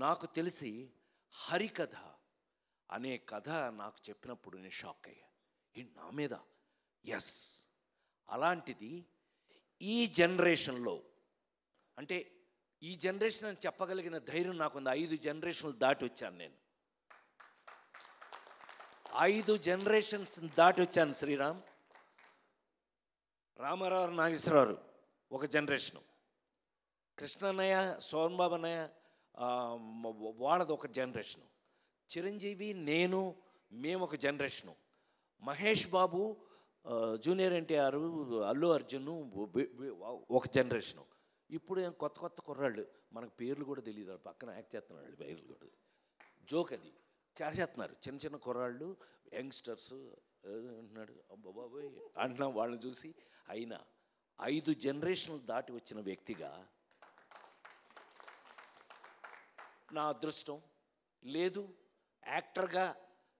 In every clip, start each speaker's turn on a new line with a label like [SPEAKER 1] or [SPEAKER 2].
[SPEAKER 1] నాకు తెలిసి హరికథ అనే కథ నాకు చెప్పినప్పుడు నేను షాక్ అయ్యా. నా మీద ఎస్, అలాంటిది ఈ జనరేషన్లో, అంటే ఈ జనరేషన్ అని చెప్పగలిగిన ధైర్యం నాకుంది. 5 జనరేషన్లు దాటి వచ్చాను నేను. 5 జనరేషన్స్ దాటి వచ్చాను. శ్రీరామ్, రామారావు, నాగేశ్వరరావు ఒక జనరేషను, కృష్ణన్నయ్య, సోమన్ బాబు అన్నయ్య వాళ్ళది ఒక జనరేషను, చిరంజీవి, నేను, మేము ఒక జనరేషను, మహేష్ బాబు, జూనియర్ ఎన్టీఆర్, అల్లు అర్జున్ ఒక జనరేషను. ఇప్పుడు కొత్త కుర్రాళ్ళు, మనకు పేర్లు కూడా తెలియదు, పక్కన యాక్ట్ చేస్తున్నాడు, పేర్లు కూడా జోక్ అది చేసేస్తున్నారు. చిన్న కుర్రాళ్ళు, యంగ్స్టర్స్ అంటున్నాడు, అబ్బాబాయ్ అంటున్నాం వాళ్ళని చూసి. అయినా 5 జనరేషన్లు దాటి వచ్చిన వ్యక్తిగా నా అదృష్టం లేదు. యాక్టర్గా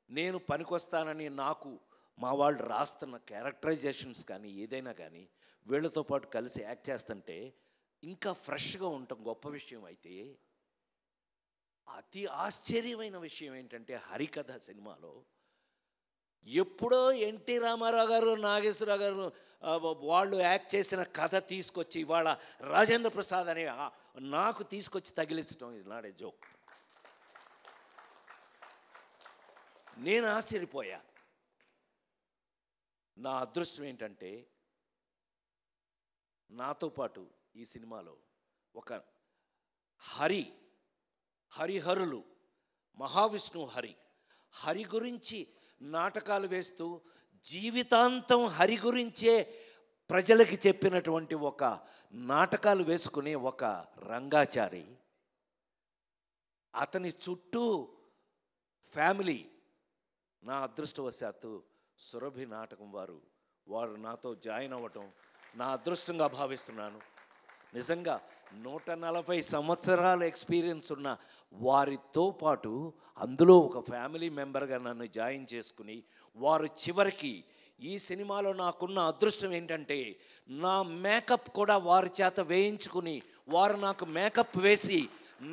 [SPEAKER 1] నేను పనికొస్తానని నాకు మా వాళ్ళు రాస్తున్న క్యారెక్టరైజేషన్స్ కానీ ఏదైనా కానీ వీళ్ళతో పాటు కలిసి యాక్ట్ చేస్తుంటే ఇంకా ఫ్రెష్గా ఉండటం గొప్ప విషయం. అయితే అతి ఆశ్చర్యమైన విషయం ఏంటంటే, హరికథ సినిమాలో ఎప్పుడో ఎన్టీ రామారావు గారు, నాగేశ్వరరావు గారు వాళ్ళు యాక్ట్ చేసిన కథ తీసుకొచ్చి ఇవాళ రాజేంద్ర ప్రసాద్ అనే నాకు తీసుకొచ్చి తగిలించడం, ఇది నాడే జోక్. నేను ఆశ్చర్యపోయా. నా అదృష్టం ఏంటంటే, నాతో పాటు ఈ సినిమాలో ఒక హరిహరులు, మహావిష్ణువు హరి గురించి నాటకాలు వేస్తూ జీవితాంతం హరి గురించే ప్రజలకి చెప్పినటువంటి ఒక నాటకాలు వేసుకునే ఒక రంగాచారి, అతని చుట్టూ ఫ్యామిలీ. నా అదృష్టవశాత్తు సురభి నాటకం వారు నాతో జాయిన్ అవ్వటం నా అదృష్టంగా భావిస్తున్నాను. నిజంగా 140 సంవత్సరాల ఎక్స్పీరియన్స్ ఉన్న వారితో పాటు అందులో ఒక ఫ్యామిలీ మెంబర్గా నన్ను జాయిన్ చేసుకుని, వారు చివరికి ఈ సినిమాలో నాకున్న అదృష్టం ఏంటంటే, నా మేకప్ కూడా వారి చేత వేయించుకుని, వారు నాకు మేకప్ వేసి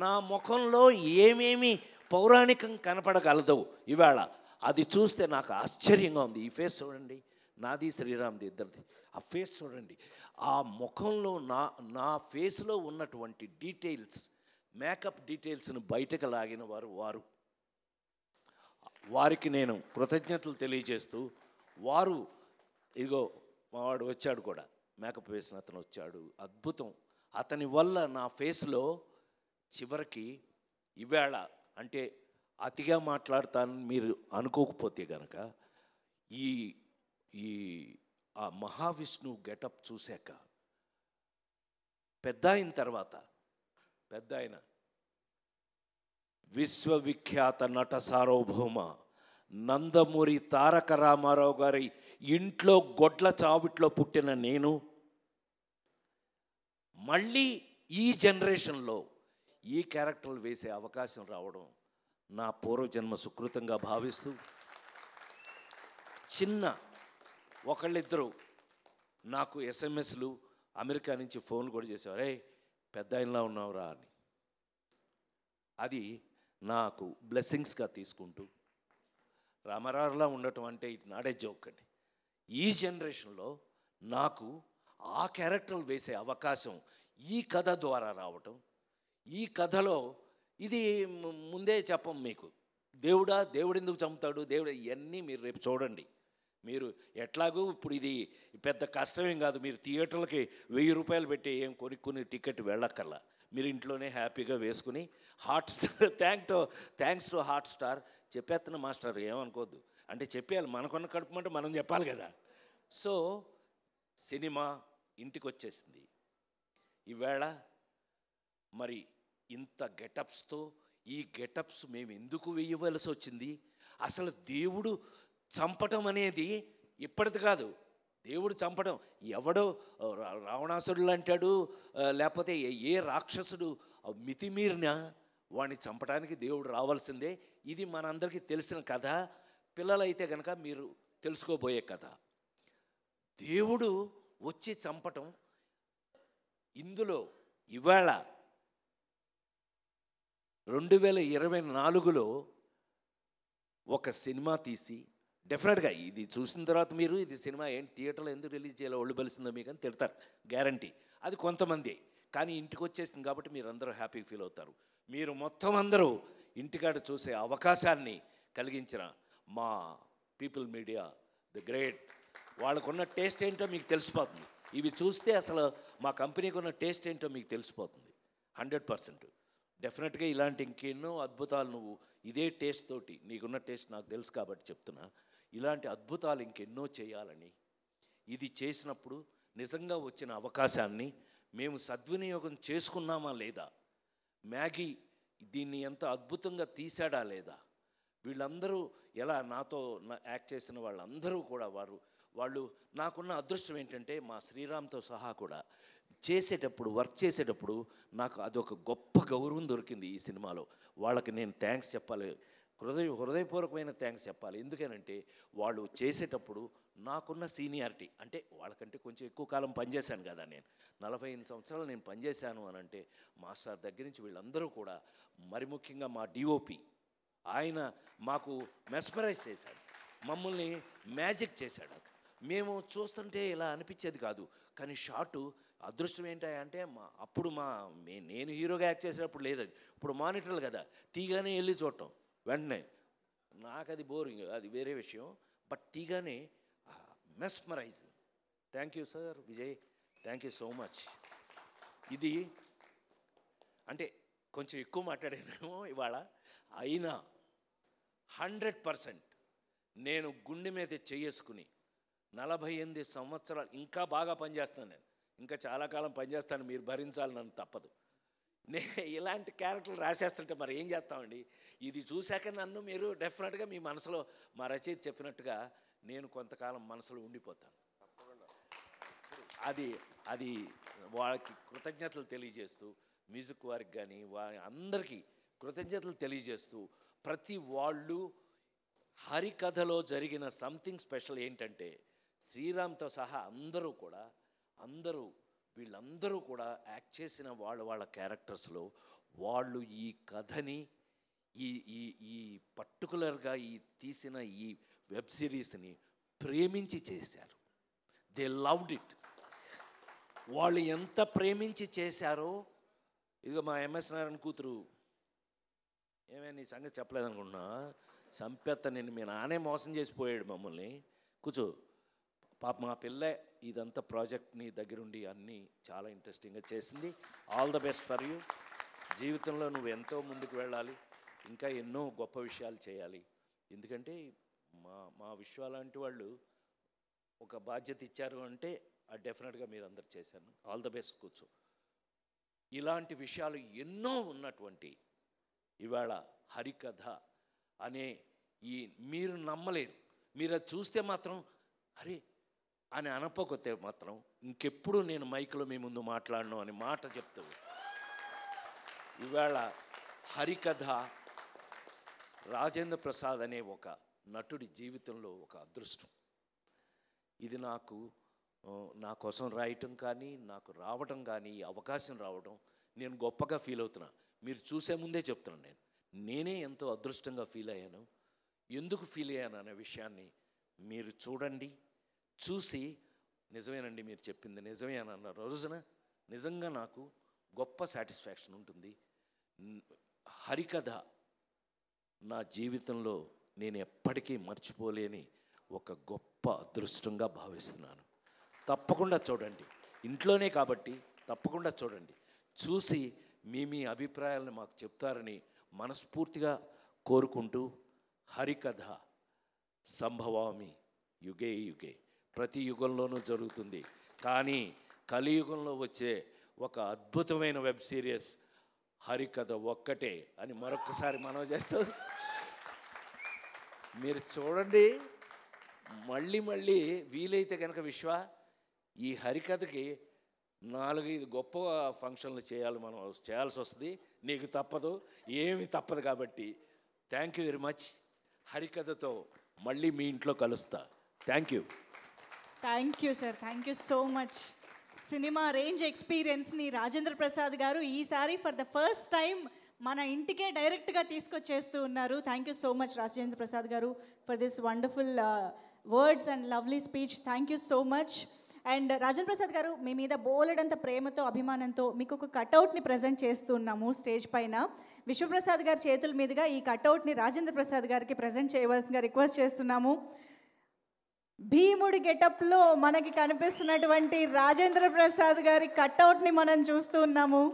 [SPEAKER 1] నా ముఖంలో ఏమేమి పౌరాణికం కనపడగలదో ఇవాళ అది చూస్తే నాకు ఆశ్చర్యంగా ఉంది. ఈ ఫేస్ చూడండి, నాది శ్రీరామ్ది ఇద్దరిది. ఆ ఫేస్ చూడండి, ఆ ముఖంలో నా ఫేస్లో ఉన్నటువంటి డీటెయిల్స్, మేకప్ డీటెయిల్స్ను బయటకు లాగిన వారికి నేను కృతజ్ఞతలు తెలియజేస్తూ, వారు ఇదిగో మావాడు వచ్చాడు కూడా, మేకప్ వేసిన అతను వచ్చాడు, అద్భుతం. అతని వల్ల నా ఫేస్లో చివరికి ఈవేళ, అంటే అతిగా మాట్లాడతానని మీరు అనుకోకపోతే కనుక, ఈ ఆ మహావిష్ణువు గెటప్ చూశాక, పెద్ద ఆయన విశ్వవిఖ్యాత నట సార్వభౌమ నందమూరి తారక రామారావు గారి ఇంట్లో గొడ్ల చావిట్లో పుట్టిన నేను మళ్ళీ ఈ జనరేషన్లో ఈ క్యారెక్టర్లు వేసే అవకాశం రావడం నా పూర్వజన్మ సుకృతంగా భావిస్తూ, ఒకళ్ళిద్దరు నాకు ఎస్ఎంఎస్లు, అమెరికా నుంచి ఫోన్ కూడా చేసేవారు, రే పెద్ద ఆయనలా ఉన్నావురా అని. అది నాకు బ్లెస్సింగ్స్గా తీసుకుంటూ, రామారావులా ఉండటం అంటే ఇట్ నాట్ ఏ జోక్ అండి. ఈ జనరేషన్లో నాకు ఆ క్యారెక్టర్లు వేసే అవకాశం ఈ కథ ద్వారా రావటం, ఈ కథలో ఇది ముందే చెప్పం మీకు, దేవుడు ఎందుకు చంపుతాడు, దేవుడు, ఇవన్నీ మీరు రేపు చూడండి. మీరు ఎట్లాగూ ఇప్పుడు ఇది పెద్ద కష్టమేం కాదు, మీరు థియేటర్లకి 1000 రూపాయలు పెట్టి ఏం కొనుక్కుని టికెట్ వెళ్ళక్కర్లా, మీరు ఇంట్లోనే హ్యాపీగా వేసుకుని హాట్స్టార్ థ్యాంక్స్ టు హాట్స్టార్ చెప్పేస్తున్న మాస్టర్ ఏమనుకోవద్దు, అంటే చెప్పేయాలి, మనకున్న కడుపుమంటే మనం చెప్పాలి కదా. సో సినిమా ఇంటికి వచ్చేసింది. ఈవేళ మరి ఇంత గెటప్స్తో, ఈ గెటప్స్ మేము ఎందుకు వేయవలసి వచ్చింది, అసలు దేవుడు చంపటం అనేది ఇప్పటిది కాదు. దేవుడు చంపడం ఎవడో రావణాసురుడు అంటాడు, లేకపోతే ఏ రాక్షసుడు మితిమీరినా వాడిని చంపడానికి దేవుడు రావాల్సిందే. ఇది మనందరికీ తెలిసిన కథ. పిల్లలైతే కనుక మీరు తెలుసుకోబోయే కథ. దేవుడు వచ్చి చంపటం ఇందులో ఇవాళ 2024లో ఒక సినిమా తీసి డెఫినెట్గా ఇది చూసిన తర్వాత మీరు ఇది సినిమా ఏంటి థియేటర్లో ఎందుకు రిలీజ్ చేయాలో ఒళ్ళు బలిసిందో మీకు అని తిడతారు, గ్యారంటీ. అది కొంతమంది, కానీ ఇంటికి వచ్చేసింది కాబట్టి మీరు అందరూ హ్యాపీగా ఫీల్ అవుతారు. మీరు మొత్తం అందరూ ఇంటికాడ చూసే అవకాశాన్ని కలిగించిన మా పీపుల్ మీడియా ది గ్రేట్, వాళ్ళకున్న టేస్ట్ ఏంటో మీకు తెలిసిపోతుంది. ఇవి చూస్తే అసలు మా కంపెనీకి ఉన్న టేస్ట్ ఏంటో మీకు తెలిసిపోతుంది 100%. డెఫినెట్గా ఇలాంటి ఇంకెన్నో అద్భుతాలు నువ్వు ఇదే టేస్ట్ తోటి, నీకున్న టేస్ట్ నాకు తెలుసు కాబట్టి చెప్తున్నా, ఇలాంటి అద్భుతాలు ఇంకెన్నో చేయాలని, ఇది చేసినప్పుడు నిజంగా వచ్చిన అవకాశాన్ని మేము సద్వినియోగం చేసుకున్నామా లేదా, మ్యాగీ దీన్ని ఎంత అద్భుతంగా తీశాడా లేదా, వీళ్ళందరూ ఎలా నాతో యాక్ట్ చేసిన వాళ్ళందరూ కూడా వాళ్ళు నాకున్న అదృష్టం ఏంటంటే మా శ్రీరామ్తో సహా కూడా చేసేటప్పుడు, వర్క్ చేసేటప్పుడు నాకు అదొక గొప్ప గౌరవం దొరికింది ఈ సినిమాలో. వాళ్ళకి నేను థ్యాంక్స్ చెప్పాలి, హృదయపూర్వకమైన థ్యాంక్స్ చెప్పాలి. ఎందుకనంటే వాళ్ళు చేసేటప్పుడు నాకున్న సీనియారిటీ, అంటే వాళ్ళకంటే కొంచెం ఎక్కువ కాలం పనిచేశాను కదా, నేను 45 సంవత్సరాలు నేను పనిచేశాను అని అంటే మాస్టర్ దగ్గర నుంచి వీళ్ళందరూ కూడా, మరి ముఖ్యంగా మా డిఓపి, ఆయన మాకు మెస్మరైజ్ చేశాడు, మమ్మల్ని మ్యాజిక్ చేశాడు. మేము చూస్తుంటే ఇలా అనిపించేది కాదు, కానీ షాటు అదృష్టం ఏంటంటే అప్పుడు నేను హీరోగా యాక్ట్ చేసేటప్పుడు లేదు, అది ఇప్పుడు మానిటర్లు కదా, తీగానే వెళ్ళి చూడటం వెంటనే, నాకు అది బోరింగ్, అది వేరే విషయం. బట్ తీగానే mesmerising. Thank you sir Vijay, thank you so much. ఇది అంటే కొంచెం ఎక్కువ మాట్లాడానేమో ఇవాళ, అయినా 100% నేను గుండె మీద చేసుకుని 48 సంవత్సరాలు ఇంకా బాగా పనిచేస్తాను, నేను ఇంకా చాలా కాలం పనిచేస్తాను, మీరు భరించాలి, నన్ను తప్పదు. ఇలాంటి క్యారెక్టర్లు రాసేస్తుంటే మరి ఏం చేస్తామండి. ఇది చూశాక నన్ను మీరు డెఫినెట్గా మీ మనసులో మా రచయిత చెప్పినట్టుగా నేను కొంతకాలం మనసులో ఉండిపోతాను. అది వాళ్ళకి కృతజ్ఞతలు తెలియజేస్తూ, మ్యూజిక్ వారికి కానీ అందరికీ కృతజ్ఞతలు తెలియజేస్తూ, ప్రతి వాళ్ళు హరికథలో జరిగిన సంథింగ్ స్పెషల్ ఏంటంటే శ్రీరామ్తో సహా వీళ్ళందరూ కూడా యాక్ట్ చేసిన వాళ్ళ క్యారెక్టర్స్లో వాళ్ళు ఈ కథని ఈ పర్టికులర్గా తీసిన ఈ వెబ్ సిరీస్ని ప్రేమించి చేశారు. They loved it. వాళ్ళు ఎంత ప్రేమించి చేశారో, ఇదిగో మా ఎంఎస్ నారాయణ కూతురు, ఏమైనా నీ సంగతి చెప్పలేదనుకుంటున్నా, సంపెత్త నిన్ను మీ నానే మోసం చేసిపోయాడు మమ్మల్ని, కూర్చో పాప, మా పిల్ల ఇదంతా ప్రాజెక్ట్ని దగ్గరుండి అన్నీ చాలా ఇంట్రెస్టింగ్గా చేసింది. All the best for you. జీవితంలో నువ్వు ఎంతో ముందుకు వెళ్ళాలి, ఇంకా ఎన్నో గొప్ప విషయాలు చేయాలి. ఎందుకంటే మా విశ్వ లాంటి వాళ్ళు ఒక బాధ్యత ఇచ్చారు అంటే అది డెఫినెట్గా మీరు అందరు చేశాను. ఆల్ ద బెస్ట్, కూర్చో. ఇలాంటి విషయాలు ఎన్నో ఉన్నటువంటి ఇవాళ హరికథ అనే మీరు నమ్మలేరు, మీరు అది చూస్తే మాత్రం అరే అని అనకపోతే మాత్రం ఇంకెప్పుడు నేను మైక్లో మీ ముందు మాట్లాడను అని మాట చెప్తూ, ఇవాళ హరికథ రాజేంద్ర ప్రసాద్ అనే ఒక నటుడి జీవితంలో ఒక అదృష్టం. ఇది నా కోసం రాయటం కానీ, నాకు రావటం కానీ, ఈ అవకాశం రావడం నేను గొప్పగా ఫీల్ అవుతున్నా. మీరు చూసే ముందే చెప్తున్నాను, నేనే ఎంతో అదృష్టంగా ఫీల్ అయ్యాను. ఎందుకు ఫీల్ అయ్యాను అనే విషయాన్ని మీరు చూడండి, చూసి నిజమేనండి మీరు చెప్పింది నిజమే అని అన్న రోజున నిజంగా నాకు గొప్ప సాటిస్ఫాక్షన్ ఉంటుంది. హరికథ నా జీవితంలో నేను ఎప్పటికీ మర్చిపోలేని ఒక గొప్ప అదృష్టంగా భావిస్తున్నాను. తప్పకుండా చూడండి, ఇంట్లోనే కాబట్టి తప్పకుండా చూడండి. చూసి మీ అభిప్రాయాలను మాకు చెప్తారని మనస్ఫూర్తిగా కోరుకుంటూ, హరికథ సంభవామి యుగే యుగే, ప్రతి యుగంలోనూ జరుగుతుంది, కానీ కలియుగంలో వచ్చే ఒక అద్భుతమైన వెబ్ సిరీస్ హరికథ ఒక్కటే అని మరొకసారి మనవి చేస్తూ మీరు చూడండి. మళ్ళీ వీలైతే కనుక విశ్వ ఈ హరికథకి 4-5 గొప్ప ఫంక్షన్లు చేయాల్సి వస్తుంది. నీకు తప్పదు, ఏమి తప్పదు. కాబట్టి థ్యాంక్ యూ వెరీ మచ్. హరికథతో మళ్ళీ మీ ఇంట్లో కలుస్తా. Thank you
[SPEAKER 2] sir, thank you so much. Cinema range ఎక్స్పీరియన్స్ని రాజేంద్ర ప్రసాద్ గారు ఈసారి ఫర్ ద ఫస్ట్ టైం మన ఇంటికే డైరెక్ట్గా తీసుకొచ్చేస్తూ ఉన్నారు. Thank you so much Rajendra Prasad garu for this wonderful words and lovely speech. Thank you so much. And Rajendra Prasad garu, మీ మీద బోలెడంత ప్రేమతో అభిమానంతో మీకు ఒక కటౌట్ని ప్రజెంట్ చేస్తున్నాము స్టేజ్ పైన. విశ్వప్రసాద్ గారి చేతుల మీదుగా ఈ కటౌట్ని రాజేంద్ర ప్రసాద్ గారికి ప్రజెంట్ చేయవలసిందిగా రిక్వెస్ట్ చేస్తున్నాము. భీముడి గెటప్లో మనకి కనిపిస్తున్నటువంటి రాజేంద్ర ప్రసాద్ గారి కటౌట్ని మనం చూస్తూ ఉన్నాము.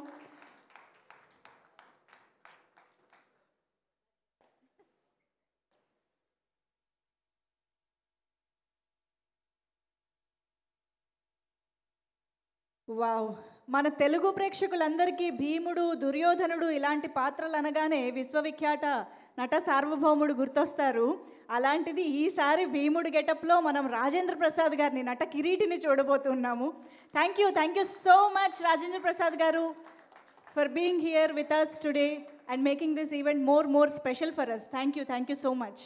[SPEAKER 2] వావ్, మన తెలుగు ప్రేక్షకులందరికీ భీముడు, దుర్యోధనుడు ఇలాంటి పాత్రలు అనగానే విశ్వవిఖ్యాత నట సార్వభౌముడు గుర్తొస్తారు. అలాంటిది ఈసారి భీముడు గెటప్లో మనం రాజేంద్ర ప్రసాద్ గారిని, నట కిరీటిని చూడబోతున్నాము. Thank you so much Rajendra Prasad garu for being here with us today and making this event more special for us. Thank you so much.